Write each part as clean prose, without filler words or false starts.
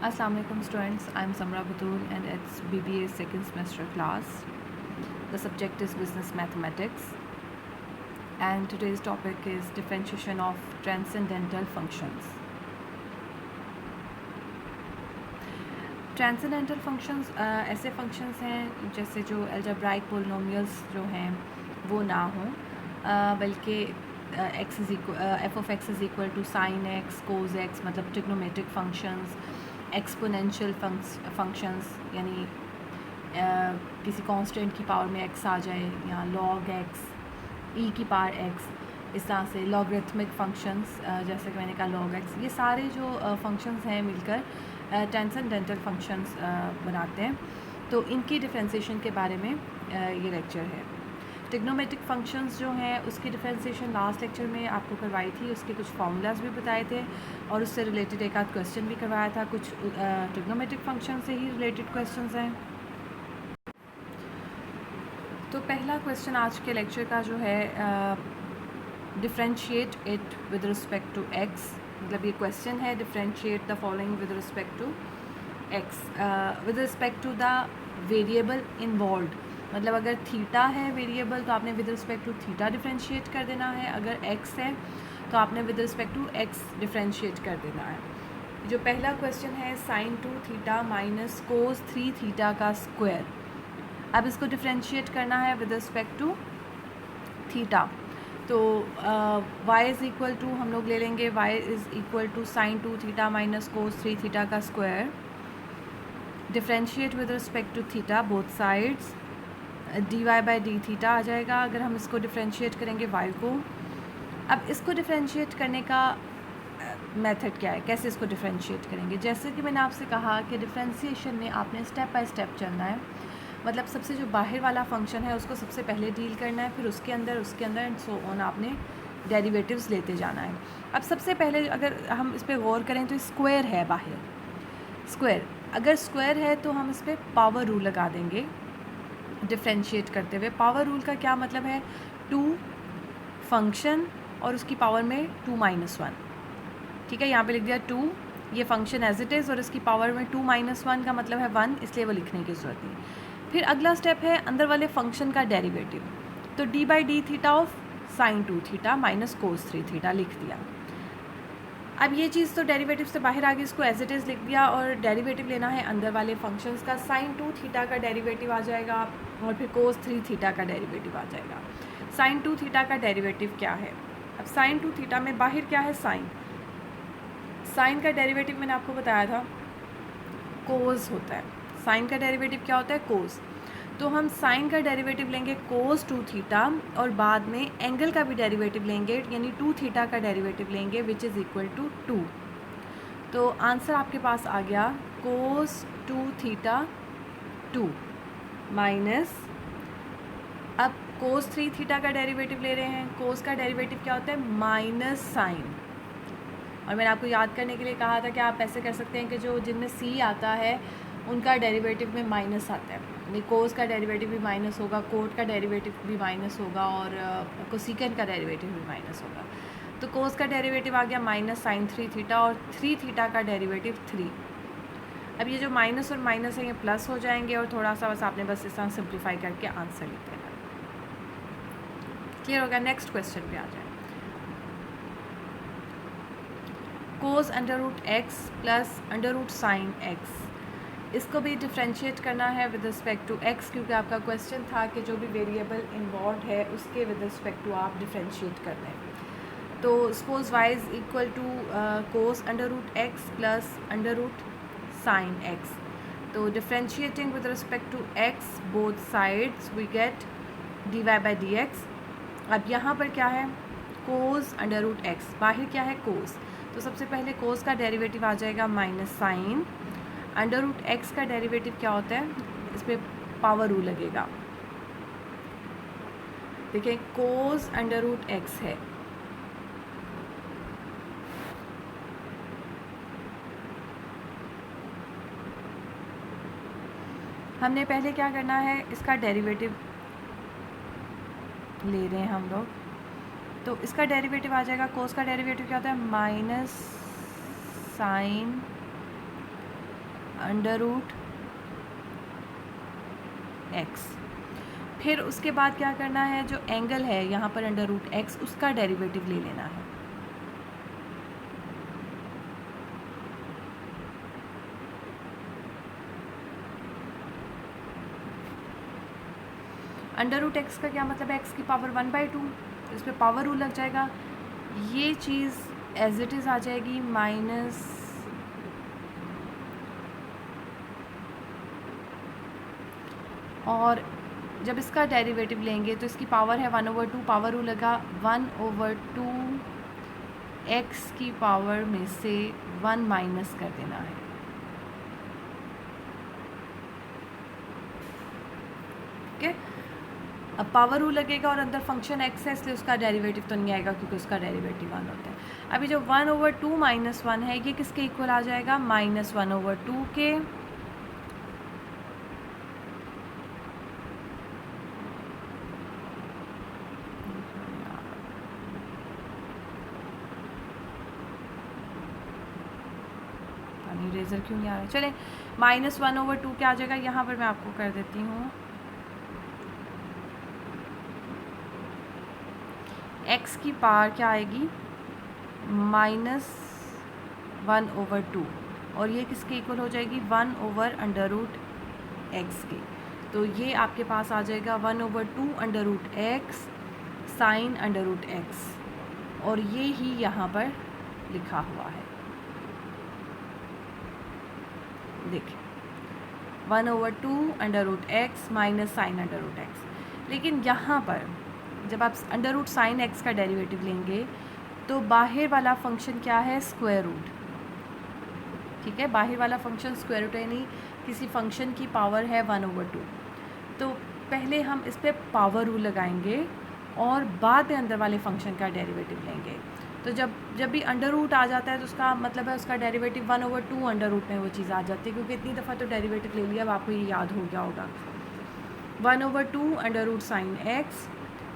Assalamu alaikum students, I am Samra Batul and it's BBA second semester class. The subject is business mathematics and today's topic is differentiation of transcendental functions. Transcendental functions ऐसे functions हैं जैसे जो algebraic polynomials जो हैं वो ना हों, बल्कि X is equal F of X is equal to sine X cos X, मतलब ट्रिग्नोमेट्रिक फंक्शंस, एक्सपोनेंशियल फंक्शंस यानी किसी कांस्टेंट की पावर में एक्स आ जाए या लॉग एक्स ई की पावर एक्स, इस तरह से लॉगरिथमिक फंक्शंस जैसे कि मैंने कहा लॉग एक्स, ये सारे जो फंक्शंस हैं मिलकर ट्रांसेंडेंटल फंक्शंस बनाते हैं। तो इनकी डिफ्रेंसिएशन के बारे में ये लेक्चर है। ट्रिग्नोमेट्रिक फंक्शंस जो हैं उसकी डिफ्रेंसिएशन लास्ट लेक्चर में आपको करवाई थी, उसके कुछ फार्मूलाज भी बताए थे और उससे रिलेटेड एक आध क्वेश्चन भी करवाया था। कुछ ट्रिग्नोमेट्रिक फंक्शन से ही रिलेटेड क्वेश्चंस हैं। तो पहला क्वेश्चन आज के लेक्चर का जो है, differentiate it with respect to X, मतलब ये क्वेश्चन है differentiate the following with respect to X with respect to the variable involved. मतलब अगर थीटा है वेरिएबल तो आपने with respect to theta differentiate कर देना है, अगर एक्स है तो आपने with respect to X differentiate कर देना है। जो पहला क्वेश्चन है sine 2 theta minus cos 3 theta का स्क्वायर, अब इसको डिफ्रेंशिएट करना है विद रिस्पेक्ट टू थीटा। तो y इज़ इक्वल टू हम लोग ले लेंगे y is equal to sine 2 theta minus cos 3 theta का square, differentiate with respect to theta both sides, dy by D theta आ जाएगा अगर हम इसको डिफ्रेंशिएट करेंगे y को। अब इसको डिफ्रेंशिएट करने का मेथड क्या है, कैसे इसको डिफ्रेंशिएट करेंगे? जैसे कि मैंने आपसे कहा कि डिफ्रेंशिएशन में आपने स्टेप बाय स्टेप चलना है, मतलब सबसे जो बाहर वाला फंक्शन है उसको सबसे पहले डील करना है, फिर उसके अंदर एंड सो ऑन आपने डेरिवेटिव्स लेते जाना है। अब सबसे पहले अगर हम इस पर गौर करें तो स्क्वायर है बाहर, स्क्वायर अगर स्क्वायर है तो हम इस पर पावर रूल लगा देंगे डिफ्रेंशिएट करते हुए। पावर रूल का क्या मतलब है? 2 फंक्शन और उसकी पावर में 2 माइनस 1, ठीक है, यहाँ पे लिख दिया 2, ये फंक्शन एज इट इज़ और इसकी पावर में 2 माइनस 1 का मतलब है 1, इसलिए वो लिखने की ज़रूरत नहीं। फिर अगला स्टेप है अंदर वाले फंक्शन का डेरिवेटिव, तो D by D theta of sine 2 theta minus cos 3 theta लिख दिया। अब ये चीज़ तो डेरिवेटिव से बाहर आ गई, इसको एज इट इज़ लिख दिया और डेरिवेटिव लेना है अंदर वाले फंक्शंस का। साइन 2 थीटा का डेरिवेटिव आ जाएगा और फिर कोस 3 थीटा का डेरिवेटिव आ जाएगा। साइन 2 थीटा का डेरिवेटिव क्या है? अब साइन 2 थीटा में बाहर क्या है? साइन का डेरिवेटिव मैंने आपको बताया था कोस होता है। साइन का डेरिवेटिव क्या होता है? कोस। तो हम साइन का डेरिवेटिव लेंगे कोस 2 थीटा और बाद में एंगल का भी डेरिवेटिव लेंगे, यानी 2 थीटा का डेरिवेटिव लेंगे विच इज़ इक्वल टू 2। तो आंसर आपके पास आ गया कोस 2 थीटा 2 माइनस, अब कोस 3 थीटा का डेरिवेटिव ले रहे हैं। कोस का डेरिवेटिव क्या होता है? Minus sine. और मैंने आपको याद करने के लिए कहा था कि आप ऐसे कर सकते हैं कि जो जिनमें सी आता है उनका डेरिवेटिव में माइनस आता है, यानी कोस का डेरिवेटिव भी माइनस होगा, कोट का डेरिवेटिव भी माइनस होगा और कोसिकेंट का डेरिवेटिव भी माइनस होगा। तो कोस का डेरिवेटिव आ गया माइनस साइन 3 थीटा और 3 थीटा का डेरिवेटिव 3। अब ये जो माइनस और माइनस है ये प्लस हो जाएंगे और थोड़ा सा बस आपने बस इस तरह सिंप्लीफाई करके आंसर लिख देना। क्लियर होगा? नेक्स्ट क्वेश्चन पे आ जाए। Cos under root X plus under root sine X, इसको भी डिफ्रेंशिएट करना है विद रिस्पेक्ट टू एक्स, क्योंकि आपका क्वेश्चन था कि जो भी वेरिएबल इन्वॉल्व है उसके विद रिस्पेक्ट टू आप डिफ्रेंशिएट कर दें। तो suppose y is equal to cos under root X plus under root sine X, तो differentiating with respect to x both sides we get D Y by D X. अब यहाँ पर क्या है? कोस अंडर रूट एक्स, बाहर क्या है? कोस। तो सबसे पहले कोस का डेरिवेटिव आ जाएगा minus sine, under root X का डेरिवेटिव क्या होता है? इस पर पावर रूल लगेगा। देखिए कोस अंडर रूट एक्स है, हमने पहले क्या करना है? इसका डेरिवेटिव ले रहे हैं हम लोग, तो इसका डेरिवेटिव आ जाएगा, कोस का डेरिवेटिव क्या होता है? Minus sine under root X. फिर उसके बाद क्या करना है, जो एंगल है यहाँ पर अंडर रूट एक्स, उसका डेरिवेटिव ले लेना है। अंडर रूट एक्स का क्या मतलब है, एक्स की पावर 1/2, इस पर पावर रूल लग जाएगा। ये चीज़ एज इट इज़ आ जाएगी माइनस और जब इसका डेरिवेटिव लेंगे तो इसकी पावर है 1/2, पावर रूल लगा 1/2 एक्स की पावर में से 1 माइनस कर देना है। ठीक है, अब पावर रूल लगेगा और अंदर फंक्शन एक्स है, इसलिए उसका डेरिवेटिव तो नहीं आएगा क्योंकि उसका डेरिवेटिव 1 होता है। अभी जो 1/2 माइनस 1 है, ये किसके इक्वल आ जाएगा, -1/2 के। इरेजर क्यों नहीं आ रहा है, चले -1/2 क्या आ जाएगा, यहाँ पर मैं आपको कर देती हूँ x की पावर क्या आएगी -1/2 और ये किसके इक्वल हो जाएगी 1/√x के। तो ये आपके पास आ जाएगा 1/2√x sin √x और ये ही यहाँ पर लिखा हुआ है, देखिए 1/2√x माइनस sin √x। लेकिन यहाँ पर जब आप √sin x का डेरिवेटिव लेंगे तो बाहर वाला फंक्शन क्या है, स्क्वायर रूट। ठीक है, बाहर वाला फंक्शन स्क्वायर रूट यानी किसी फंक्शन की पावर है 1/2। तो पहले हम इस पर पावर रूल लगाएंगे और बाद में अंदर वाले फंक्शन का डेरिवेटिव लेंगे। तो जब भी अंडर रूट आ जाता है तो उसका मतलब है उसका डेरिवेटिव 1/2 अंडर रूट में वो चीज़ आ जाती है, क्योंकि इतनी दफ़ा तो डेरिवेटिव ले लिया, अब आपको ये याद हो गया होगा। 1/2 √sin x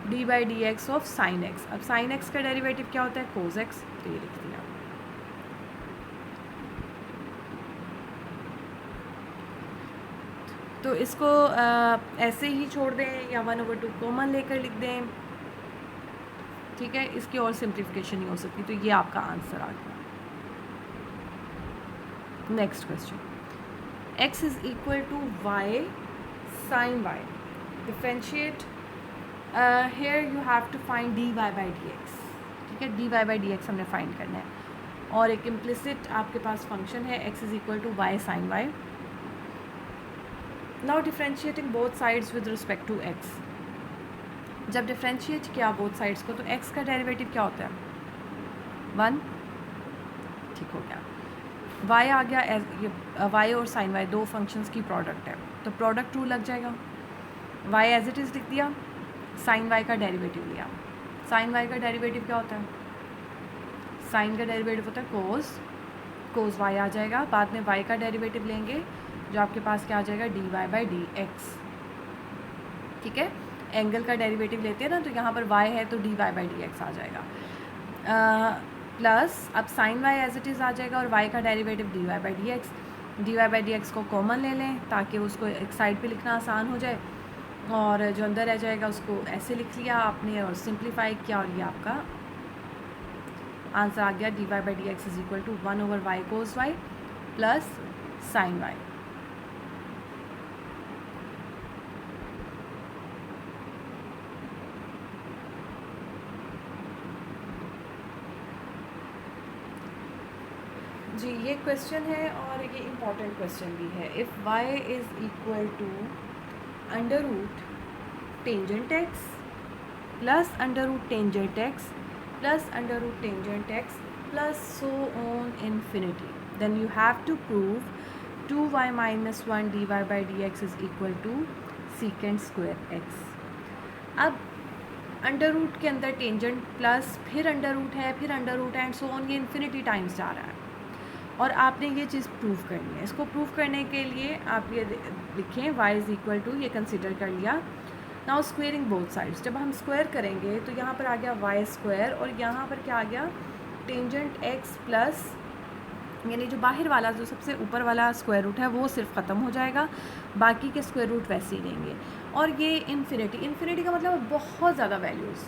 d/dx of sin x। अब sin x का डेरिवेटिव क्या होता है, cos x, तो ये लिख दिया। तो इसको ऐसे ही छोड़ दें या 1/2 कॉमन लेकर लिख दें। ठीक है, इसकी और सिंप्लीफिकेशन नहीं हो सकती, तो ये आपका आंसर आ गया। Next question, x is equal to y sin y, differentiate here you have to find dy/dx। ठीक है, dy/dx हमने फाइंड करना है और एक इम्प्लिसिट आपके पास फंक्शन है x is equal to y sin y। Now differentiating both sides with respect to x। जब डिफरेंशिएट किया बोथ साइड्स को तो x का डेरिवेटिव क्या होता है 1। ठीक हो गया, y आ गया, y और sin y दो फंक्शंस की प्रोडक्ट है तो प्रोडक्ट रूल लग जाएगा। y एज इट इज़ लिख दिया, sin y का डेरिवेटिव लिया। sin y का डेरिवेटिव क्या होता है, sin का डेरिवेटिव होता है cos y आ जाएगा। बाद में y का डेरिवेटिव लेंगे जो आपके पास क्या आ जाएगा dy/dx। ठीक है, एंगल का डेरिवेटिव लेते हैं ना, तो यहाँ पर y है तो dy/dx आ जाएगा। प्लस अब sin y as it is आ जाएगा और y का डेरिवेटिव dy/dx। dy/dx को कॉमन ले लें ताकि उसको एक साइड पे लिखना आसान हो जाए और जो अंदर रह जाएगा उसको ऐसे लिख लिया आपने और सिंप्लीफाई किया और ये आपका आंसर आ गया dy/dx is equal to 1/y cos y plus sin y। जी ये क्वेश्चन है और ये इम्पॉर्टेंट क्वेश्चन भी है। If y is equal to under root tangent x plus under root tangent x plus under root tangent x plus so on infinity, then you have to prove 2y minus 1 dy/dx is equal to secant square x। अब under root के अंदर tangent plus फिर under root है फिर under root है and so on, ये infinity times जा रहा है और आपने ये चीज़ प्रूव करनी है। इसको प्रूव करने के लिए आप ये लिखें y इज़ इक्वल टू, ये कंसिडर कर लिया। नाउ स्क्वेयरिंग बोथ साइड्स, जब हम स्क्वायर करेंगे तो यहाँ पर आ गया y स्क्वायर और यहाँ पर क्या आ गया टेंजेंट x प्लस यानी जो बाहर वाला जो सबसे ऊपर वाला स्क्वायर रूट है वो सिर्फ ख़त्म हो जाएगा, बाकी के स्क्वायर रूट वैसे ही रहेंगे। और ये इन्फिनिटी का मतलब बहुत ज़्यादा वैल्यूज़,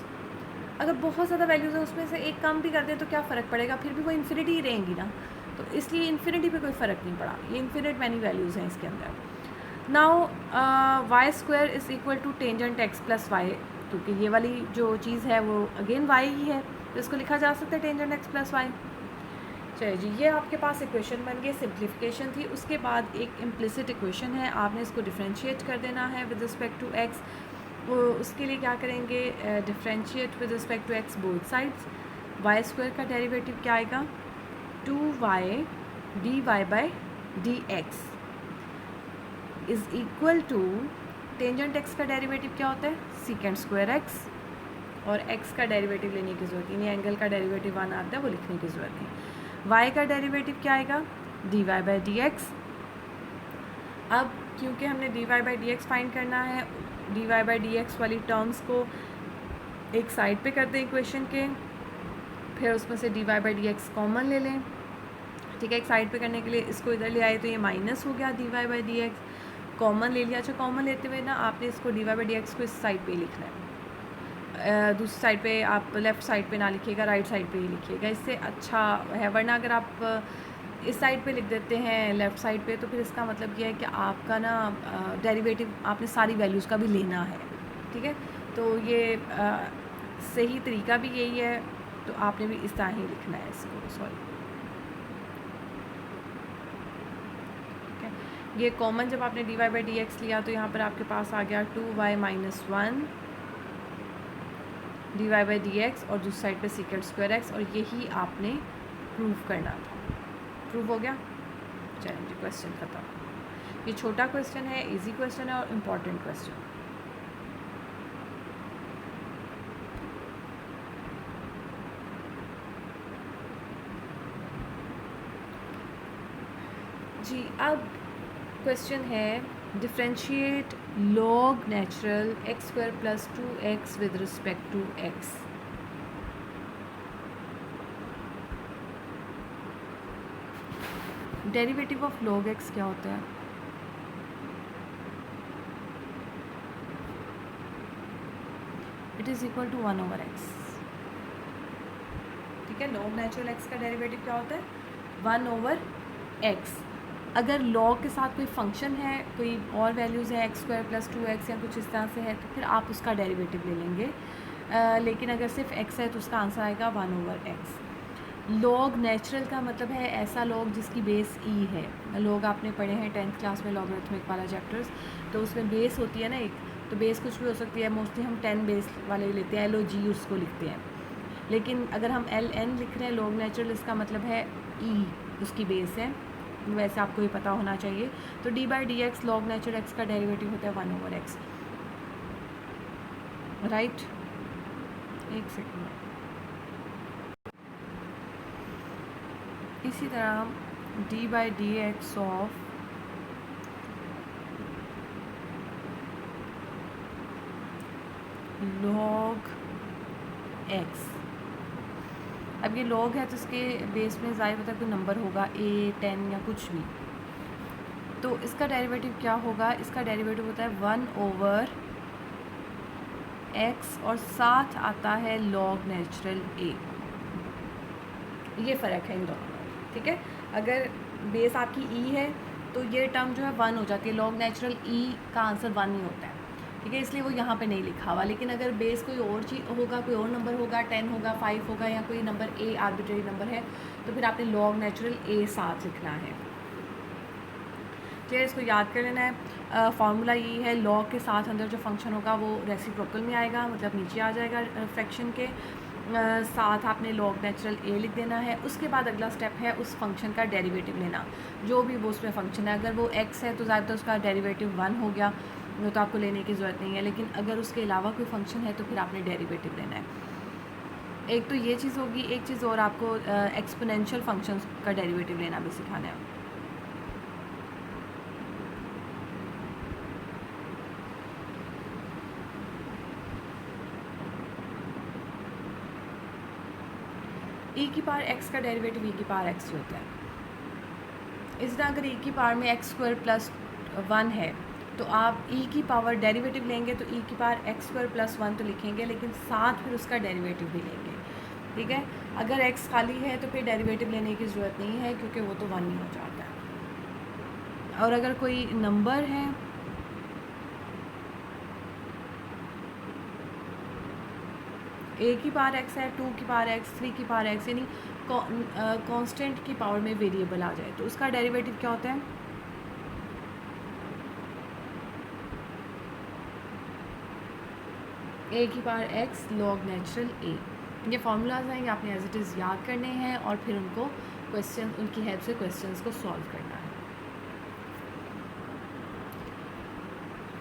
अगर बहुत ज़्यादा वैल्यूज़ है उसमें से एक कम भी कर दें तो क्या फ़र्क पड़ेगा, फिर भी वो इन्फिनिटी ही रहेंगी ना, तो इसलिए इन्फिनिटी पे कोई फ़र्क नहीं पड़ा, ये इन्फिनिट मैनी वैल्यूज़ हैं इसके अंदर। Now y square is equal to tangent x plus y, क्योंकि ये वाली जो चीज़ है वो अगेन वाई ही है, तो इसको लिखा जा सकता है टेंजेंट एक्स प्लस वाई। चलिए जी, ये आपके पास इक्वेशन बन गई, सिंप्लीफिकेशन थी। उसके बाद एक इम्प्लिसिट इक्वेशन है, आपने इसको डिफरेंशिएट कर देना है विद रिस्पेक्ट टू एक्स। वो उसके लिए क्या करेंगे, differentiate with respect to x both sides. Y square का डेरिवेटिव क्या आएगा, 2y dy by dx is equal to tangent x का डेरिवेटिव क्या होता है, सीकेंड स्क्वायर एक्स, और एक्स का डेरिवेटिव लेने की ज़रूरत नहीं, एंगल का डेरिवेटिव 1 आता है वो लिखने की ज़रूरत नहीं। वाई का डेरिवेटिव क्या आएगा, dy बाई dx। अब क्योंकि हमने dy बाई dx फाइंड करना है, dy बाई dx वाली टर्म्स को एक साइड पे कर दें इक्वेशन के, फिर उसमें से dy बाई dx कॉमन ले लें, ठीक है। एक साइड पे करने के लिए इसको इधर ले आए तो ये माइनस हो गया, dy बाई dx कॉमन ले लिया। अच्छा, कॉमन लेते हुए ना आपने इसको dy बाई dx को इस साइड पे ही लिखना है, दूसरी साइड पे आप लेफ़्ट साइड पे ना लिखिएगा, राइट साइड पे ही लिखिएगा, इससे अच्छा है। वरना अगर आप इस साइड पे लिख देते हैं लेफ़्ट साइड पे, तो फिर इसका मतलब ये है कि आपका ना डेरिवेटिव आपने सारी वैल्यूज़ का भी लेना है, ठीक है। तो ये सही तरीका भी यही है, तो आपने भी इस तरह ही लिखना है इसको, सॉरी। ये कॉमन जब आपने dy बाई dx लिया तो यहाँ पर आपके पास आ गया 2y minus 1 dy by dx, और दूसरी साइड पे सीकेंड स्क्वायर एक्स, और यही आपने प्रूव करना था। प्रूव हो गया। चलिए जी, क्वेश्चन खत्म। ये छोटा क्वेश्चन है, इजी क्वेश्चन है और इम्पॉर्टेंट क्वेश्चन। जी, अब क्वेश्चन है differentiate log natural x square plus 2x with respect to x। Derivative of log x क्या होता है, it is equal to 1 over x, ठीक है। लॉग नेचुरल x का डेरिवेटिव क्या होता है, 1 ओवर x। अगर लॉग के साथ कोई फंक्शन है, कोई और वैल्यूज़ है एक्स स्क्वायर प्लस 2x या कुछ इस तरह से है, तो फिर आप उसका डेरिवेटिव ले लेंगे। लेकिन अगर सिर्फ x है तो उसका आंसर आएगा 1 ओवर x। लॉग नेचुरल का मतलब है ऐसा लॉग जिसकी बेस e है। लॉग आपने पढ़े हैं 10th क्लास में, लॉगरिथमिक वाला चैप्टर्स, तो उसमें बेस होती है ना एक, तो बेस कुछ भी हो सकती है, मोस्टली हम 10 बेस वाले लेते हैं, LOG उसको लिखते हैं। लेकिन अगर हम LN लिख रहे हैं लॉग नेचुरल, इसका मतलब है e उसकी बेस है, वैसे आपको ये पता होना चाहिए। तो dy by dx log natural x का डेरिवेटिव होता है 1 ओवर x, राइट। एक सेकंड, इसी तरह dy by dx of log x। अब ये लॉग है तो इसके बेस में ज़ाहिर होता है कोई नंबर होगा, a 10 या कुछ भी, तो इसका डेरिवेटिव क्या होगा, इसका डेरिवेटिव होता है 1 ओवर x और साथ आता है लॉग नेचुरल a। ये फ़र्क है इन दोनों में, ठीक है। अगर बेस आपकी e है तो ये टर्म जो है 1 हो जाती है, लॉग नेचुरल e का आंसर 1 ही होता है, ठीक है, इसलिए वो यहाँ पे नहीं लिखा हुआ। लेकिन अगर बेस कोई और चीज़ होगा, कोई और नंबर होगा, 10 होगा, 5 होगा, या कोई नंबर a आर्बिट्रेरी नंबर है, तो फिर आपने लॉग नेचुरल a साथ लिखना है, ठीक है। इसको याद कर लेना है। फार्मूला यही है, लॉग के साथ अंदर जो फंक्शन होगा वो रेसिप्रोकल में आएगा, मतलब नीचे आ जाएगा फ्रैक्शन के साथ आपने लॉग नेचुरल a लिख देना है। उसके बाद अगला स्टेप है उस फंक्शन का डेरिवेटिव लेना, जो भी वो उसमें फंक्शन है। अगर वो x है तो ज़्यादातर उसका डेरिवेटिव 1 हो गया, वो तो आपको लेने की ज़रूरत नहीं है। लेकिन अगर उसके अलावा कोई फंक्शन है तो फिर आपने डेरिवेटिव लेना है। एक तो ये चीज़ होगी, एक चीज़ और आपको एक्सपोनेंशियल फंक्शंस का डेरिवेटिव लेना भी सिखाना है। e की पावर x का डेरिवेटिव e की पावर x ही होता है, इस तरह अगर e की पावर में x स्क्वायर प्लस 1 है तो आप e की पावर डेरिवेटिव लेंगे तो e की पावर x स्क्वायर प्लस 1 तो लिखेंगे, लेकिन साथ फिर उसका डेरिवेटिव भी लेंगे, ठीक है। अगर x खाली है तो फिर डेरिवेटिव लेने की ज़रूरत नहीं है क्योंकि वो तो 1 ही हो जाता है। और अगर कोई नंबर है a की पावर x है, 2 की पावर x, 3 की पावर x, यानी कांस्टेंट की पावर में वेरिएबल आ जाए तो उसका डेरिवेटिव क्या होता है? a की power x log natural a। ये फार्मूलाज हैं, ये आपने एज इट इज़ याद करने हैं और फिर उनको क्वेश्चन, उनकी हेल्प से क्वेश्चंस को सॉल्व करना है।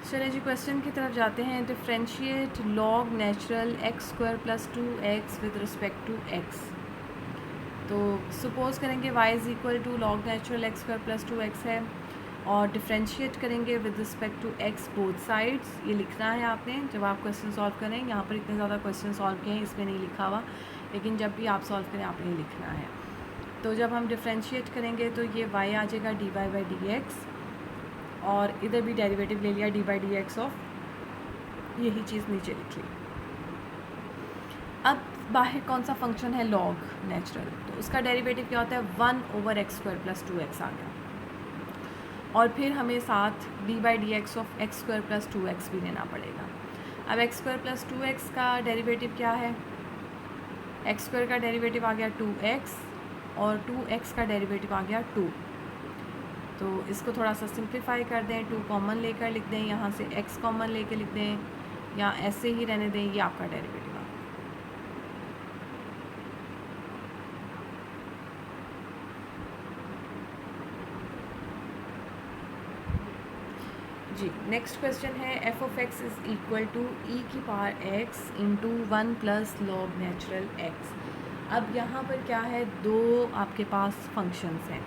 चलिए जी क्वेश्चन की तरफ जाते हैं। Differentiate log natural x square plus 2x with respect to x। तो सपोज़ करेंगे y is equal to log natural x square plus 2x है और डिफरेंशिएट करेंगे with respect to x both sides. ये लिखना है आपने जब आप क्वेश्चन सॉल्व करें। यहाँ पर इतने ज़्यादा क्वेश्चन सॉल्व किए हैं, इसमें नहीं लिखा हुआ, लेकिन जब भी आप सॉल्व करें आपने ये लिखना है। तो जब हम डिफरेंशिएट करेंगे तो ये y आ जाएगा dy बाई dx और इधर भी डेरिवेटिव ले लिया D by D x of, यही चीज़ नीचे लिख ली। अब बाहर कौन सा फंक्शन है? लॉग नेचुरल, तो उसका डेरिवेटिव क्या होता है? 1 over x square plus 2x आ गया और फिर हमें साथ D by D x of x square plus 2x भी लेना पड़ेगा। अब एक्स स्क्वायर प्लस 2x का डेरिवेटिव क्या है? एक्स स्क्वायर का डेरिवेटिव आ गया 2x और 2x का डेरिवेटिव आ गया 2। तो इसको थोड़ा सा सिंप्लीफाई कर दें, 2 कॉमन लेकर लिख दें, यहाँ से x कॉमन लेकर लिख दें या ऐसे ही रहने दें, ये आपका डेरिवेटिव आ गया। जी नेक्स्ट क्वेश्चन है f of x is equal to e की power x into 1 plus log natural x। अब यहाँ पर क्या है? दो आपके पास फंक्शंस हैं,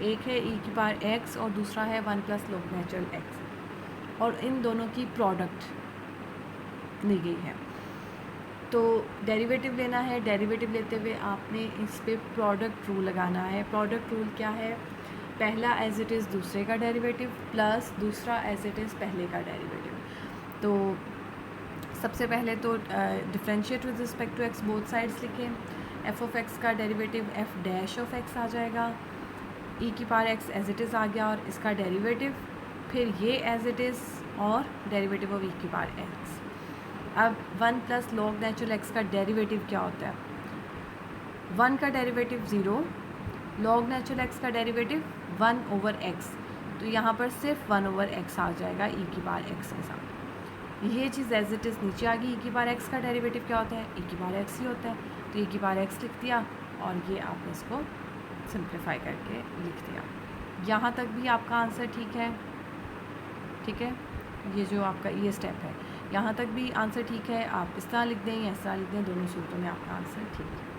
एक है e की पावर x और दूसरा है 1 प्लस लॉग नेचुरल x, और इन दोनों की प्रोडक्ट ली गई है। तो डेरिवेटिव लेना है, डेरिवेटिव लेते हुए आपने इस पे प्रोडक्ट रूल लगाना है। प्रोडक्ट रूल क्या है? पहला एज इट इज़ दूसरे का डेरिवेटिव प्लस दूसरा एज इट इज़ पहले का डेरिवेटिव। तो सबसे पहले तो differentiate with respect to x both sides लिखें। f ऑफ x का derivative f dash of x आ जाएगा, e की power x as it is आ गया और इसका डेरिवेटिव, फिर ये एज इट इज़ और डेरिवेटिव ऑफ e की पावर x। अब 1 प्लस लॉग नेचुरल x का डेरिवेटिव क्या होता है? 1 का डेरिवेटिव 0, लॉग नेचुरल x का डेरिवेटिव 1 ओवर x, तो यहाँ पर सिर्फ 1 ओवर x आ जाएगा e की पावर x के साथ। ये चीज़ एज इट इज़ नीचे आ गई। e की पावर x का डेरिवेटिव क्या होता है? e की पावर x ही होता है, तो e की पावर x लिख दिया और ये आपने इसको सिंप्लीफाई करके लिख दिया। यहाँ तक भी आपका आंसर ठीक है, ठीक है। ये जो आपका ये स्टेप है, यहाँ तक भी आंसर ठीक है। आप इस तरह लिख दें या इस तरह लिख दें, दोनों सूरतों में आपका आंसर ठीक है।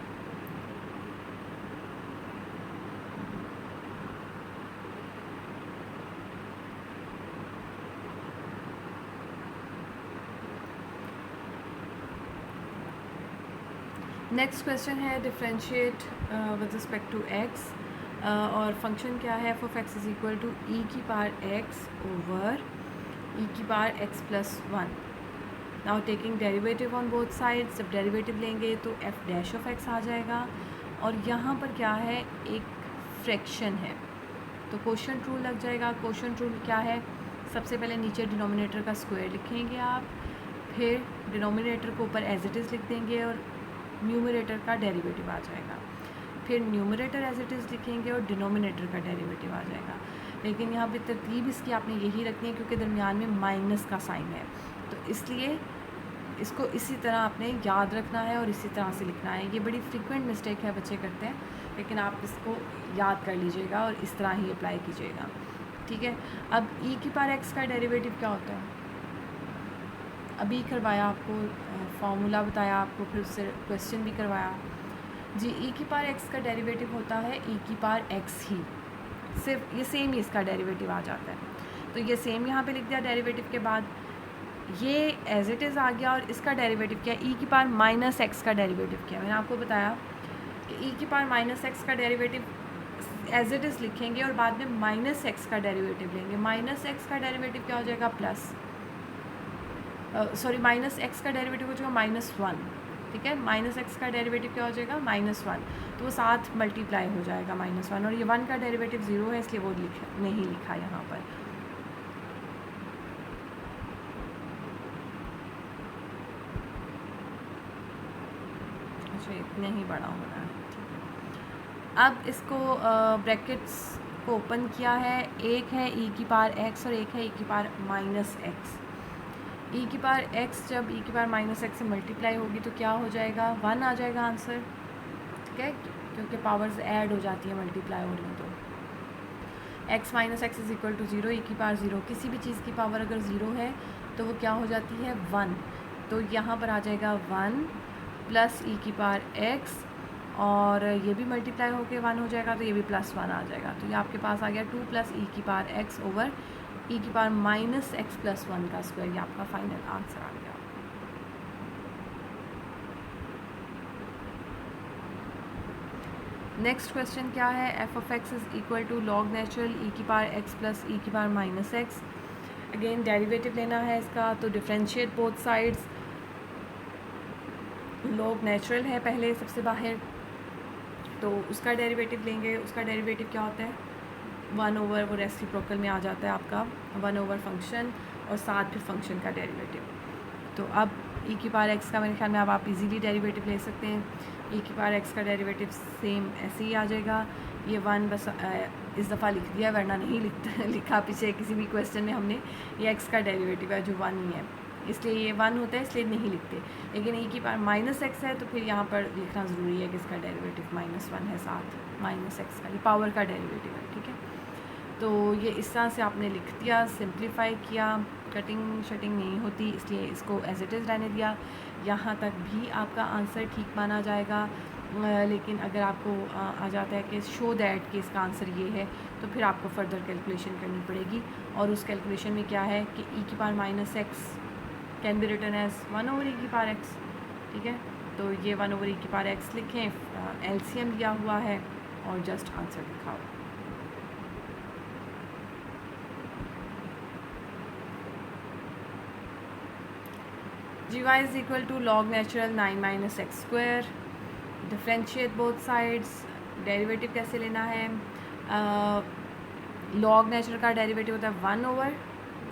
नेक्स्ट क्वेश्चन है differentiate with respect to x और फंक्शन क्या है? f of x is equal to e की पावर x ओवर e की power x plus 1। Now taking derivative on both sides, जब डेरिवेटिव लेंगे तो f डैश ऑफ x आ जाएगा और यहाँ पर क्या है? एक फ्रैक्शन है तो कोशेंट रूल लग जाएगा। कोशेंट रूल क्या है? सबसे पहले नीचे डिनोमिनेटर का स्क्वायर लिखेंगे आप, फिर डिनोमिनेटर को ऊपर एज इट इज़ लिख देंगे और न्यूमरेटर का डेरिवेटिव आ जाएगा, फिर न्यूमरेटर एज इट इज़ लिखेंगे और डिनोमिनेटर का डेरिवेटिव आ जाएगा। लेकिन यहाँ पे तरतीब इसकी आपने यही रखनी है क्योंकि दरमियान में माइनस का साइन है, तो इसलिए इसको इसी तरह आपने याद रखना है और इसी तरह से लिखना है। ये बड़ी फ्रीक्वेंट मिस्टेक है बच्चे करते हैं, लेकिन आप इसको याद कर लीजिएगा और इस तरह ही अप्लाई कीजिएगा, ठीक है। अब e की पावर x का डेरिवेटिव क्या होता है? अभी करवाया आपको, फार्मूला बताया आपको, फिर उससे क्वेश्चन भी करवाया जी। e की पावर x का डेरिवेटिव होता है e की पावर x ही, सिर्फ ये सेम ही इसका डेरिवेटिव आ जाता है। तो ये सेम यहाँ पे लिख दिया डेरिवेटिव के बाद, ये एज इट इज़ आ गया और इसका डेरिवेटिव क्या है? e की पावर माइनस x का डेरिवेटिव क्या है? मैंने आपको बताया कि e की पावर माइनस x का डेरिवेटिव एज इट इज़ लिखेंगे और बाद में माइनस एक्स का डेरिवेटिव लेंगे। माइनस एक्स का डेरिवेटिव क्या हो जाएगा, प्लस, सॉरी माइनस एक्स का डेरिवेटिव हो जाएगा -1, ठीक है। माइनस एक्स का डेरिवेटिव क्या हो जाएगा, -1, तो वो साथ मल्टीप्लाई हो जाएगा -1, और ये 1 का डेरिवेटिव 0 है इसलिए वो नहीं लिखा यहाँ पर। अच्छा इतने ही बड़ा होना है, ठीक है। अब इसको ब्रैकेट्स को ओपन किया है, एक है e⁻x और एक है e⁻−x। e⁻x जब e⁻−x से मल्टीप्लाई होगी तो क्या हो जाएगा, 1 आ जाएगा आंसर, ठीक है, क्योंकि पावर्स ऐड हो जाती है मल्टीप्लाई हो रही तो। x - x is equal to 0, e⁻0, किसी भी चीज़ की पावर अगर 0 है तो वो क्या हो जाती है, 1, तो यहाँ पर आ जाएगा 1 प्लस e⁻x, और ये भी मल्टीप्लाई होके 1 हो जाएगा तो ये भी +1 आ जाएगा, तो ये आपके पास आ गया 2 प्लस e⁻x ओवर e⁻−x+1 का स्क्वायर। ये आपका फाइनल आंसर आ गया। नेक्स्ट क्वेश्चन क्या है, f(x) is equal to log natural e⁻x plus e⁻−x। Again derivative लेना है इसका, तो differentiate both sides. Log natural है पहले सबसे बाहर, तो उसका डेरिवेटिव लेंगे। उसका डेरिवेटिव क्या होता है, 1 ओवर, वो रेसिप्रोकल में आ जाता है आपका 1 ओवर फंक्शन और साथ फिर फंक्शन का डेरिवेटिव। तो अब e⁻x का मेरे ख्याल में अब आप इजीली डेरिवेटिव ले सकते हैं। e⁻x का डेरिवेटिव सेम ऐसे ही आ जाएगा। ये 1 बस इस दफ़ा लिख दिया, वरना नहीं लिखा पीछे किसी भी क्वेश्चन में हमने। ये x का डेरिवेटिव है जो 1 ही है, इसलिए ये 1 होता है इसलिए नहीं लिखते। लेकिन e⁻−x है तो फिर यहाँ पर लिखना ज़रूरी है कि इसका डेरिवेटिव -1 है, साथ -x का, ये पावर का डेरिवेटिव है, ठीक है। तो ये इस तरह से आपने लिख दिया, सिंप्लीफाई किया, कटिंग शटिंग नहीं होती इसलिए इसको एज इट इज़ रहने दिया। यहाँ तक भी आपका आंसर ठीक माना जाएगा, लेकिन अगर आपको आ जाता है कि शो दैट कि इसका आंसर ये है, तो फिर आपको फर्दर कैलकुलेशन करनी पड़ेगी। और उस कैलकुलेशन में क्या है कि e⁻−x can be written as 1 over e⁻x, ठीक है। तो ये 1 ओवर e⁻x लिखें, LCM लिया हुआ है और जस्ट आंसर लिखा हुआ। gy is equal to log natural 9 - x square. Differentiate both sides. Derivative कैसे लेना है, लॉग नेचुरल का डेरिवेटिव होता है 1 ओवर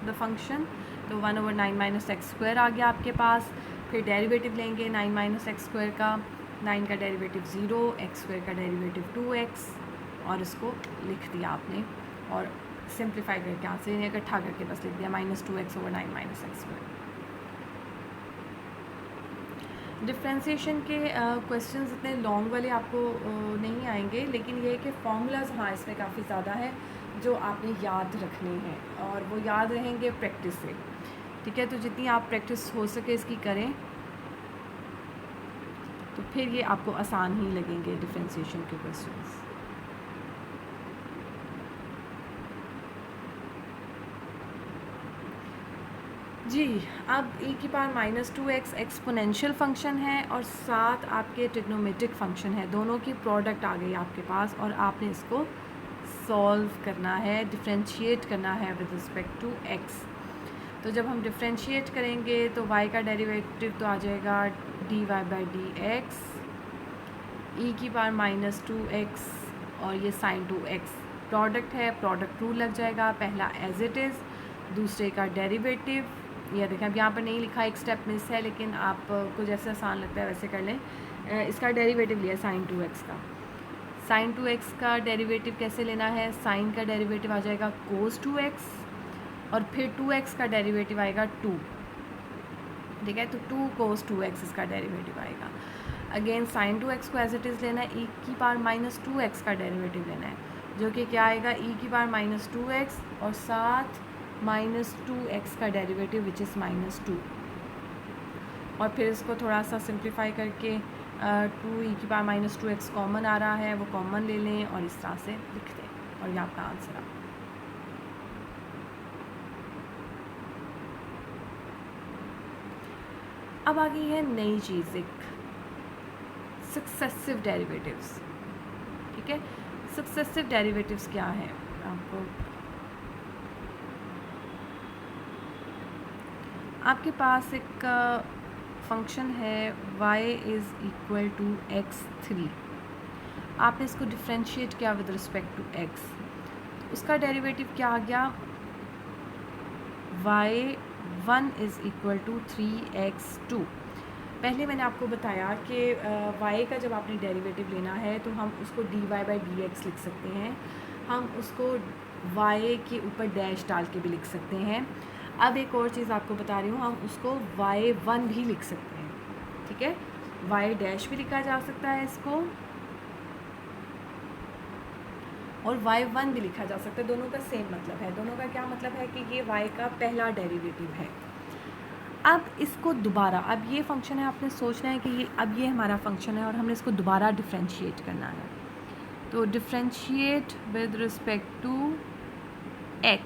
द फंक्शन, तो 1 ओवर 9 - x स्क्वायर आ गया आपके पास। फिर डेरिवेटिव लेंगे 9 - x स्क्वायर का, 9 का डेरिवेटिव 0, x स्क्वायर का डेरिवेटिव 2x, और इसको लिख दिया आपने और सिंप्लीफाई करके आंसर इन्हें इकट्ठा करके बस लिख दिया -2x over 9 - x square. Differentiation के क्वेश्चंस इतने लॉन्ग वाले आपको नहीं आएंगे, लेकिन ये है कि फॉर्मूलाज हाँ इसमें काफ़ी ज़्यादा है जो आपने याद रखने हैं, और वो याद रहेंगे प्रैक्टिस से, ठीक है। तो जितनी आप प्रैक्टिस हो सके इसकी करें तो फिर ये आपको आसान ही लगेंगे डिफ्रेंशिएशन के क्वेश्चंस। जी, अब e⁻−2x एक्सपोनेंशियल फंक्शन है और साथ आपके ट्रिग्नोमेट्रिक फंक्शन है, दोनों की प्रोडक्ट आ गई आपके पास और आपने इसको सॉल्व करना है, डिफ्रेंशिएट करना है विद रिस्पेक्ट टू x। तो जब हम डिफ्रेंशिएट करेंगे तो y का डेरिवेटिव तो आ जाएगा dy/dx e⁻−2x और ये sin 2x। प्रोडक्ट है, प्रोडक्ट रूल लग जाएगा, पहला एज इट इज़, दूसरे का डेरिवेटिव। ये देखें अब यहाँ पर नहीं लिखा, एक स्टेप मिस है, लेकिन आपको जैसे आसान लगता है वैसे कर लें। इसका डेरिवेटिव लिया sin 2x का। sin 2x का डेरिवेटिव कैसे लेना है, sin का डेरिवेटिव आ जाएगा cos 2x और फिर 2x का डेरिवेटिव आएगा 2, ठीक है। तो 2 cos 2x इसका डेरिवेटिव आएगा। अगेन sin 2x को एज इट इज़ लेना है, e⁻−2x का डेरिवेटिव लेना है, जो कि क्या आएगा e⁻−2x और साथ -2x का डेरिवेटिव विच इज़ -2, और फिर इसको थोड़ा सा सिंप्लीफाई करके 2e⁻−2x कॉमन आ रहा है, वो कॉमन ले लें और इस तरह से लिख दें और ये आपका आंसर आ। अब आ गई है नई चीज़, एक सक्सेसिव डेरिवेटिव्स, ठीक है। सक्सेसिव डेरिवेटिव्स क्या है आपको, आपके पास एक फंक्शन है y is equal to x3, आपने इसको डिफ्रेंशिएट किया विद रिस्पेक्ट टू x, उसका डेरिवेटिव क्या आ गया, y1 is equal to 3x2। पहले मैंने आपको बताया कि y का जब आपने डेरिवेटिव लेना है तो हम उसको dy/dx लिख सकते हैं, हम उसको y के ऊपर डैश डाल के भी लिख सकते हैं। अब एक और चीज़ आपको बता रही हूँ, हम उसको y1 भी लिख सकते हैं, ठीक है, y डैश भी लिखा जा सकता है इसको, और y1 भी लिखा जा सकता है, दोनों का सेम मतलब है। दोनों का क्या मतलब है कि ये y का पहला डेरिवेटिव है। अब इसको दोबारा, अब ये फंक्शन है, आपने सोचना है कि अब ये हमारा फंक्शन है और हमने इसको दोबारा डिफ्रेंशिएट करना है। तो differentiate with respect to x,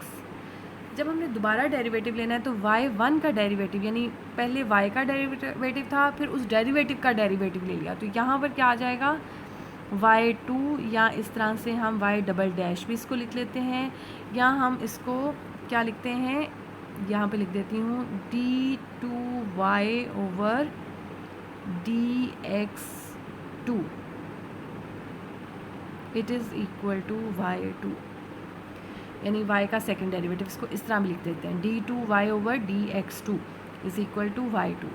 जब हमने दोबारा डेरिवेटिव लेना है तो y1 का डेरिवेटिव, यानी पहले y का डेरिवेटिव था, फिर उस डेरिवेटिव का डेरिवेटिव ले लिया, तो यहाँ पर क्या आ जाएगा y2, या इस तरह से हम y डबल डैश भी इसको लिख लेते हैं, या हम इसको क्या लिखते हैं, यहाँ पे लिख देती हूँ d2y over dx2 it is equal to y2, यानी y का सेकंड डेरिवेटिव, इसको इस तरह भी लिख देते हैं d2y over dx2 is equal to y2।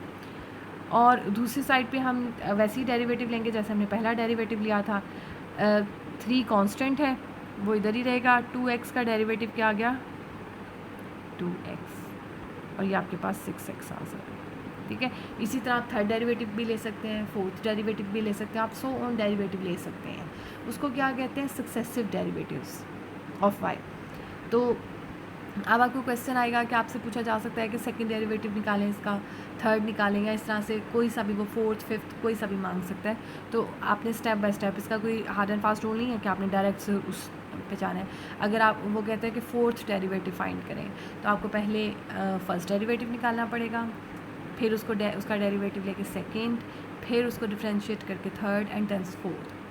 और दूसरी साइड पे हम वैसे ही डेरिवेटिव लेंगे जैसे हमने पहला डेरिवेटिव लिया था। 3 कांस्टेंट है वो इधर ही रहेगा, 2x का डेरिवेटिव क्या आ गया 2x, और ये आपके पास 6x आ जाएगा, ठीक है। इसी तरह आप थर्ड डेरिवेटिव भी ले सकते हैं, फोर्थ डेरिवेटिव भी ले सकते हैं, आप सो ऑन डेरिवेटिव ले सकते हैं। उसको क्या कहते हैं, सक्सेसिव डेरिवेटिव्स ऑफ y। तो अब आपको क्वेश्चन आएगा कि आपसे पूछा जा सकता है कि सेकंड डेरिवेटिव निकालें, इसका थर्ड निकालें, या इस तरह से कोई सा भी, वो फोर्थ फिफ्थ कोई सा भी मांग सकता है। तो आपने स्टेप बाय स्टेप, इसका कोई हार्ड एंड फास्ट रूल नहीं है कि आपने डायरेक्ट से उस पहचाना है। अगर आप, वो कहते हैं कि फोर्थ डेरिवेटिव फाइंड करें, तो आपको पहले फर्स्ट डेरिवेटिव निकालना पड़ेगा, फिर उसको उसका डेरिवेटिव लेके सेकेंड, फिर उसको डिफ्रेंशिएट करके थर्ड, एंड देन फोर्थ।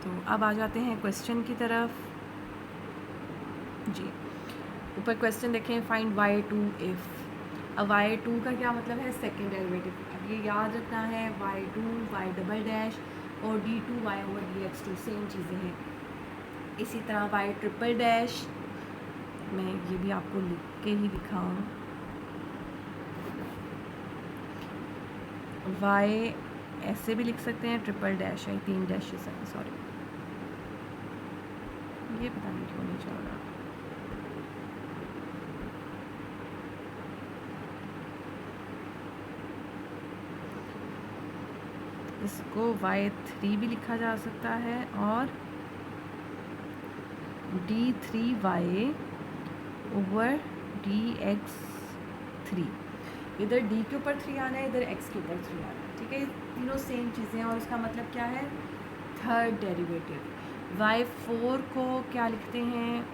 तो अब आ जाते हैं क्वेश्चन की तरफ जी। ऊपर क्वेश्चन देखें, फाइंड y2 इफ़। अब y2 का क्या मतलब है, सेकंड डेरिवेटिव। अब ये याद रखना है, y2 y डबल डैश और d2y ओवर dx2 सेम चीज़ें हैं। इसी तरह y ट्रिपल डैश, मैं ये भी आपको लिख के ही दिखाऊँ, y ऐसे भी लिख सकते हैं, ट्रिपल डैश है, 3 डैशेस हैं, सॉरी ये पता नहीं क्यों नहीं चल रहा। इसको y3 भी लिखा जा सकता है और d3y ओवर dx3, इधर d के ऊपर 3 आना है, इधर x के ऊपर 3 आना है, ठीक है। तीनों सेम चीज़ें हैं और उसका मतलब क्या है, थर्ड डेरिवेटिव। y4 को क्या लिखते हैं,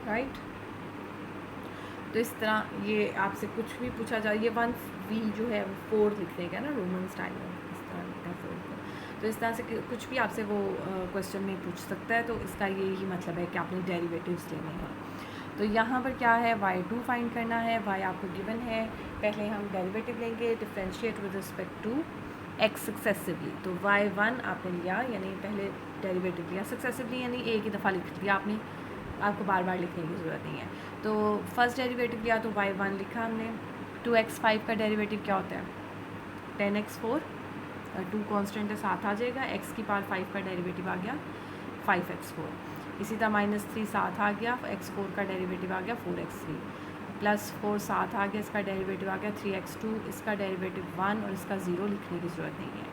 राइट। तो इस तरह ये आपसे कुछ भी पूछा जाए, ये 1v जो है वो 4 लिख देगा ना रोमन स्टाइल में, इस तरह लिखता है 4 को। तो इस तरह से कुछ भी आपसे वो क्वेश्चन में पूछ सकता है। तो इसका यही मतलब है कि आपने डेरिवेटिव्स लेने हैं। तो यहाँ पर क्या है, y2 फाइंड करना है, y आपको गिवन है, पहले हम डेरिवेटिव लेंगे, differentiate with respect to x successively. तो y1 आपने लिया, यानी पहले डेरिवेटिव लिया सक्सेसिवली, यानी एक ही दफ़ा लिख लिया आपने, आपको बार बार लिखने की ज़रूरत नहीं है। तो फर्स्ट डेरिवेटिव लिया तो y1 लिखा हमने। 2x5 का डेरिवेटिव क्या होता है, 10x4, 2 कांस्टेंट है, 7 आ जाएगा, x की पावर 5 का डेरिवेटिव आ गया 5x4। इसी तरह -3 7 आ गया, x4 का डेरिवेटिव आ गया 4x3, +4 7 आ गया, इसका डेरिवेटिव आ गया 3x2, इसका डेरिवेटिव 1 और इसका 0 लिखने की ज़रूरत नहीं है।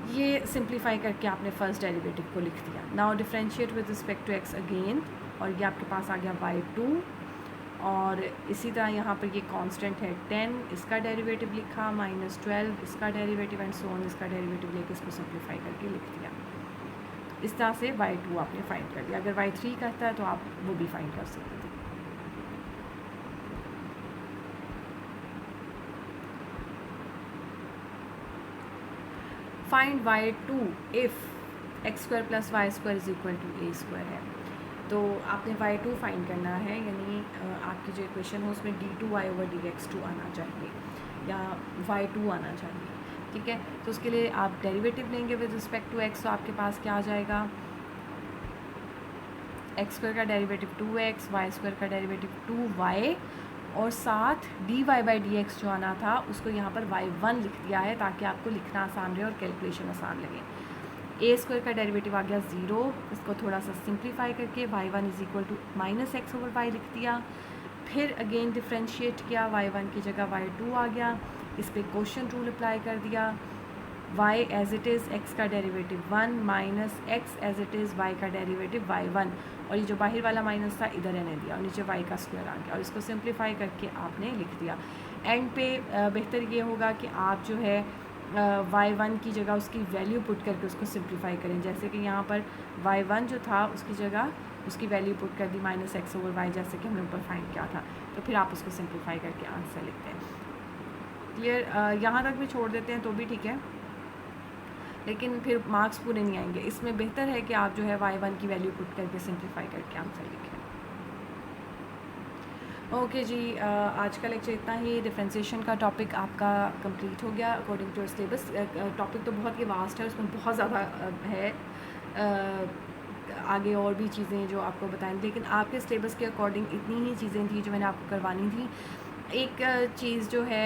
ये सिंप्लीफाई करके आपने फर्स्ट डेरिवेटिव को लिख दिया। Now differentiate with respect to x again, और ये आपके पास आ गया y2, और इसी तरह यहाँ पर ये कांस्टेंट है 10, इसका डेरिवेटिव लिखा, -12 इसका डेरिवेटिव एंड सो ऑन इसका डेरिवेटिव लेके इसको सिंप्लीफाई करके लिख दिया। इस तरह से y2 आपने फाइंड कर लिया। अगर y3 कहता है तो आप वो भी फाइंड कर सकते थे। Find y2 if x² + y² = a² है। तो आपने y2 फाइंड करना है, यानी आपकी जो इक्वेशन हो उसमें d2y/dx2 आना चाहिए या y2 आना चाहिए, ठीक है। तो उसके लिए आप डेरिवेटिव लेंगे विद रिस्पेक्ट टू x, तो आपके पास क्या आ जाएगा, x² का डेरिवेटिव 2x, y² का डेरिवेटिव 2y और साथ dy/dx जो आना था उसको यहाँ पर y1 लिख दिया है ताकि आपको लिखना आसान रहे और कैलकुलेशन आसान लगे। a² का डेरिवेटिव आ गया 0, इसको थोड़ा सा सिंप्लीफाई करके y1 = -x/y लिख दिया। फिर अगेन डिफ्रेंशिएट किया, y1 की जगह y2 आ गया, इस पर क्वोशंट रूल अप्लाई कर दिया। y as it is x का derivative 1 minus x as it is y का डेरिवेटिव y1, और ये जो बाहर वाला माइनस था इधर रहने दिया और नीचे y का स्क्वायर आ गया और इसको सिंप्लीफाई करके आपने लिख दिया। एंड पे बेहतर ये होगा कि आप जो है y1 की जगह उसकी वैल्यू पुट करके उसको सिंप्लीफाई करें। जैसे कि यहाँ पर y1 जो था उसकी जगह उसकी वैल्यू पुट कर दी -x/y, जैसे कि हमने ऊपर फाइंड किया था, तो फिर आप उसको सिंप्लीफाई करके आंसर लिखते हैं। क्लियर? यहाँ तक भी छोड़ देते हैं तो भी ठीक है, लेकिन फिर मार्क्स पूरे नहीं आएंगे। इसमें बेहतर है कि आप जो है y1 की वैल्यू पुट करके सिंप्लीफाई करके आंसर लिखें। ओके जी, आज का लेक्चर इतना ही। डिफ्रेंशिएशन का टॉपिक आपका कंप्लीट हो गया अकॉर्डिंग टू सिलेबस। टॉपिक तो बहुत ही वास्ट है, उसमें बहुत ज़्यादा है, आगे और भी चीज़ें जो आपको बताएं, लेकिन आपके सिलेबस के अकॉर्डिंग इतनी ही चीज़ें थी जो मैंने आपको करवानी थी। एक चीज़ जो है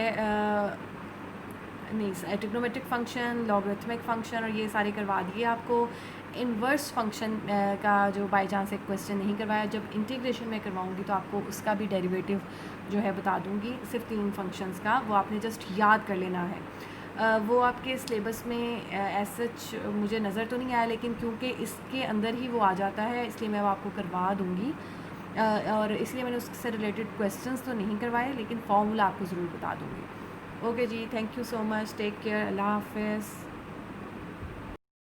नहीं, ट्रिग्नोमेट्रिक फ़ंक्शन, लॉगरिथमिक फ़ंक्शन और ये सारे करवा दिए आपको। इन्वर्स फंक्शन का जो बाय चांस एक क्वेश्चन नहीं करवाया, जब इंटीग्रेशन में करवाऊंगी तो आपको उसका भी डेरिवेटिव जो है बता दूंगी, सिर्फ 3 फंक्शंस का, वो आपने जस्ट याद कर लेना है। वो आपके सिलेबस में एज सच मुझे नज़र तो नहीं आया, लेकिन क्योंकि इसके अंदर ही वो आ जाता है इसलिए मैं वो आपको करवा दूँगी, और इसलिए मैंने उससे रिलेटेड क्वेश्चंस तो नहीं करवाए, लेकिन फॉर्मूला आपको ज़रूर बता दूँगी। ओके जी, thank you so much, take care, अल्लाह हाफ़िज़।